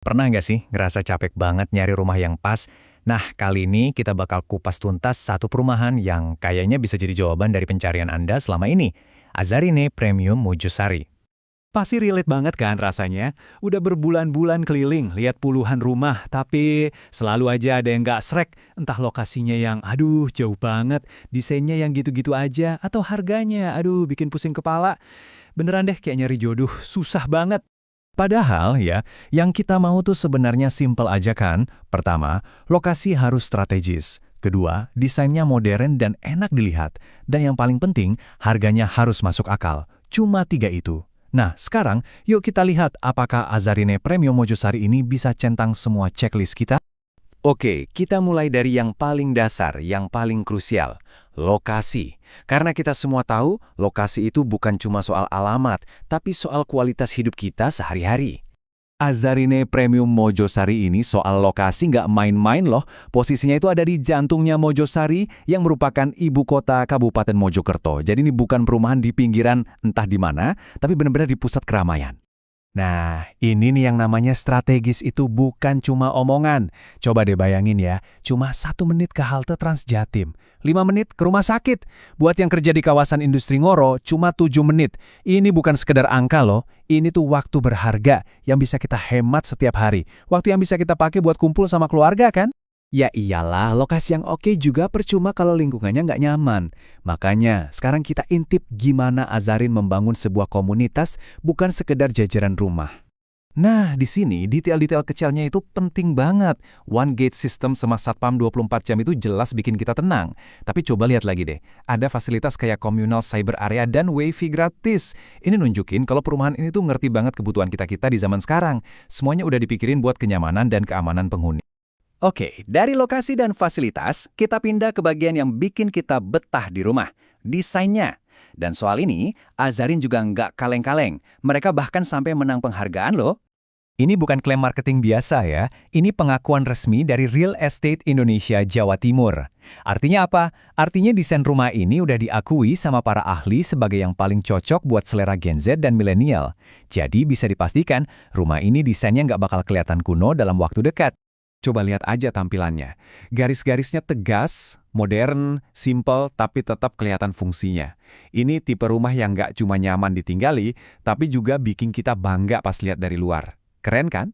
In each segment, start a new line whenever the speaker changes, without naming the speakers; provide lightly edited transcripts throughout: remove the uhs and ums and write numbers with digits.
Pernah nggak sih ngerasa capek banget nyari rumah yang pas? Nah, kali ini kita bakal kupas tuntas satu perumahan yang kayaknya bisa jadi jawaban dari pencarian Anda selama ini. Azarine Premium Mojosari.
Pasti relate banget kan rasanya? Udah berbulan-bulan keliling, lihat puluhan rumah, tapi selalu aja ada yang nggak srek. Entah lokasinya yang, aduh jauh banget, desainnya yang gitu-gitu aja, atau harganya, aduh bikin pusing kepala. Beneran deh kayak nyari jodoh, susah banget.
Padahal ya, yang kita mau tuh sebenarnya simple aja kan? Pertama, lokasi harus strategis. Kedua, desainnya modern dan enak dilihat. Dan yang paling penting, harganya harus masuk akal. Cuma tiga itu. Nah, sekarang yuk kita lihat apakah Azarine Premium Mojosari ini bisa centang semua checklist kita. Oke, kita mulai dari yang paling dasar, yang paling krusial, lokasi. Karena kita semua tahu, lokasi itu bukan cuma soal alamat, tapi soal kualitas hidup kita sehari-hari. Azarine Premium Mojosari ini soal lokasi nggak main-main loh. Posisinya itu ada di jantungnya Mojosari yang merupakan ibu kota Kabupaten Mojokerto. Jadi ini bukan perumahan di pinggiran entah di mana, tapi benar-benar di pusat keramaian. Nah, ini nih yang namanya strategis itu bukan cuma omongan. Coba deh bayangin ya, cuma 1 menit ke halte Transjatim, 5 menit ke rumah sakit. Buat yang kerja di kawasan industri Ngoro, cuma 7 menit. Ini bukan sekedar angka loh, ini tuh waktu berharga yang bisa kita hemat setiap hari. Waktu yang bisa kita pakai buat kumpul sama keluarga kan? Ya iyalah, lokasi yang oke juga percuma kalau lingkungannya nggak nyaman. Makanya, sekarang kita intip gimana Azarin membangun sebuah komunitas bukan sekedar jajaran rumah. Nah, di sini detail-detail kecilnya itu penting banget. One gate system sama satpam 24 jam itu jelas bikin kita tenang. Tapi coba lihat lagi deh, ada fasilitas kayak communal cyber area dan wifi gratis. Ini nunjukin kalau perumahan ini tuh ngerti banget kebutuhan kita-kita di zaman sekarang. Semuanya udah dipikirin buat kenyamanan dan keamanan penghuni. Oke, dari lokasi dan fasilitas, kita pindah ke bagian yang bikin kita betah di rumah, desainnya. Dan soal ini, Azarin juga nggak kaleng-kaleng. Mereka bahkan sampai menang penghargaan loh. Ini bukan klaim marketing biasa ya, ini pengakuan resmi dari Real Estate Indonesia Jawa Timur. Artinya apa? Artinya desain rumah ini udah diakui sama para ahli sebagai yang paling cocok buat selera Gen Z dan milenial. Jadi bisa dipastikan, rumah ini desainnya nggak bakal kelihatan kuno dalam waktu dekat. Coba lihat aja tampilannya. Garis-garisnya tegas, modern, simple, tapi tetap kelihatan fungsinya. Ini tipe rumah yang nggak cuma nyaman ditinggali, tapi juga bikin kita bangga pas lihat dari luar. Keren kan?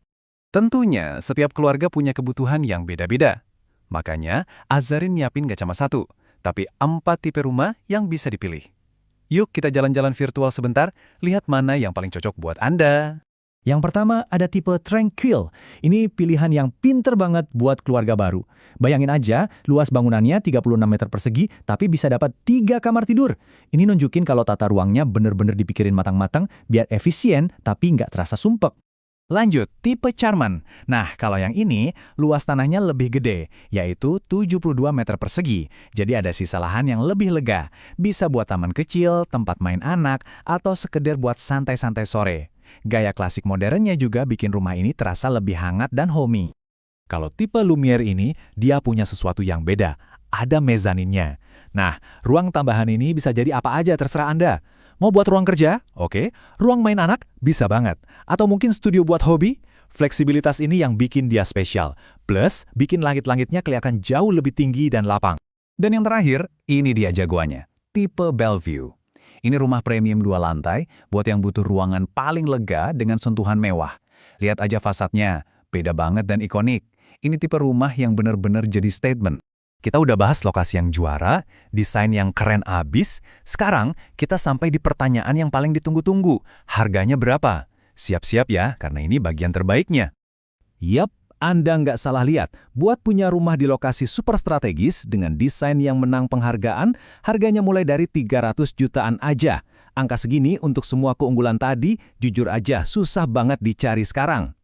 Tentunya, setiap keluarga punya kebutuhan yang beda-beda. Makanya, Azarin nyiapin nggak cuma satu, tapi 4 tipe rumah yang bisa dipilih. Yuk kita jalan-jalan virtual sebentar, lihat mana yang paling cocok buat Anda. Yang pertama ada tipe Tranquil. Ini pilihan yang pinter banget buat keluarga baru. Bayangin aja, luas bangunannya 36 meter persegi, tapi bisa dapat 3 kamar tidur. Ini nunjukin kalau tata ruangnya bener-bener dipikirin matang-matang, biar efisien tapi nggak terasa sumpek. Lanjut, tipe Charman. Nah, kalau yang ini, luas tanahnya lebih gede, yaitu 72 meter persegi. Jadi ada sisa lahan yang lebih lega. Bisa buat taman kecil, tempat main anak, atau sekedar buat santai-santai sore. Gaya klasik modernnya juga bikin rumah ini terasa lebih hangat dan homey. Kalau tipe Lumiere ini, dia punya sesuatu yang beda. Ada mezaninnya. Nah, ruang tambahan ini bisa jadi apa aja terserah Anda. Mau buat ruang kerja? Oke. Ruang main anak? Bisa banget. Atau mungkin studio buat hobi? Fleksibilitas ini yang bikin dia spesial. Plus, bikin langit-langitnya kelihatan jauh lebih tinggi dan lapang. Dan yang terakhir, ini dia jagoannya. Tipe Bellevue. Ini rumah premium 2 lantai, buat yang butuh ruangan paling lega dengan sentuhan mewah. Lihat aja fasadnya, beda banget dan ikonik. Ini tipe rumah yang benar-benar jadi statement. Kita udah bahas lokasi yang juara, desain yang keren abis. Sekarang, kita sampai di pertanyaan yang paling ditunggu-tunggu. Harganya berapa? Siap-siap ya, karena ini bagian terbaiknya. Yap, Anda nggak salah lihat. Buat punya rumah di lokasi super strategis dengan desain yang menang penghargaan, harganya mulai dari 300 jutaan aja. Angka segini untuk semua keunggulan tadi, jujur aja susah banget dicari sekarang.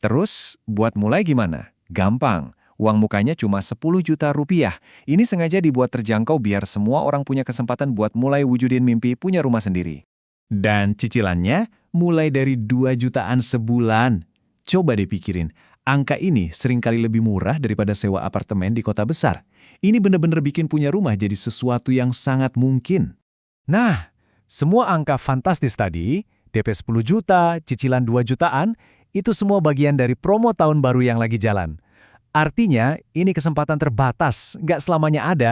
Terus, buat mulai gimana? Gampang. Uang mukanya cuma 10 juta rupiah. Ini sengaja dibuat terjangkau biar semua orang punya kesempatan buat mulai wujudin mimpi punya rumah sendiri. Dan cicilannya mulai dari 2 jutaan sebulan. Coba dipikirin, angka ini seringkali lebih murah daripada sewa apartemen di kota besar. Ini benar-benar bikin punya rumah jadi sesuatu yang sangat mungkin. Nah, semua angka fantastis tadi, DP 10 juta, cicilan 2 jutaan, Itu semua bagian dari promo tahun baru yang lagi jalan. Artinya, ini kesempatan terbatas, nggak selamanya ada.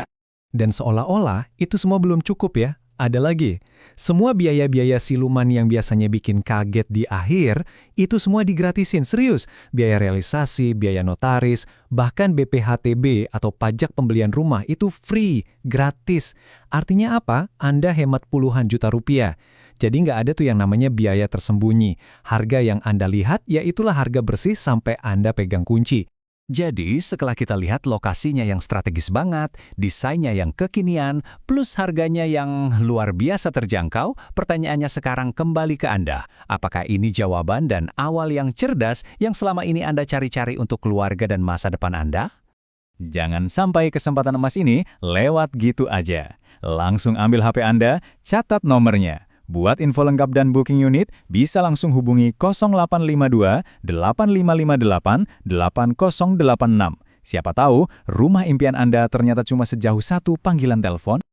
Dan seolah-olah itu semua belum cukup ya. Ada lagi. Semua biaya-biaya siluman yang biasanya bikin kaget di akhir, itu semua digratisin, serius. Biaya realisasi, biaya notaris, bahkan BPHTB atau pajak pembelian rumah itu free, gratis. Artinya apa? Anda hemat puluhan juta rupiah. Jadi nggak ada tuh yang namanya biaya tersembunyi. Harga yang Anda lihat, ya itulah harga bersih sampai Anda pegang kunci.
Jadi, setelah kita lihat lokasinya yang strategis banget, desainnya yang kekinian, plus harganya yang luar biasa terjangkau, pertanyaannya sekarang kembali ke Anda. Apakah ini jawaban dan awal yang cerdas yang selama ini Anda cari-cari untuk keluarga dan masa depan Anda? Jangan sampai kesempatan emas ini lewat gitu aja. Langsung ambil HP Anda, catat nomornya. Buat info lengkap dan booking unit, bisa langsung hubungi 0852 8558 8086. Siapa tahu, rumah impian Anda ternyata cuma sejauh satu panggilan telepon.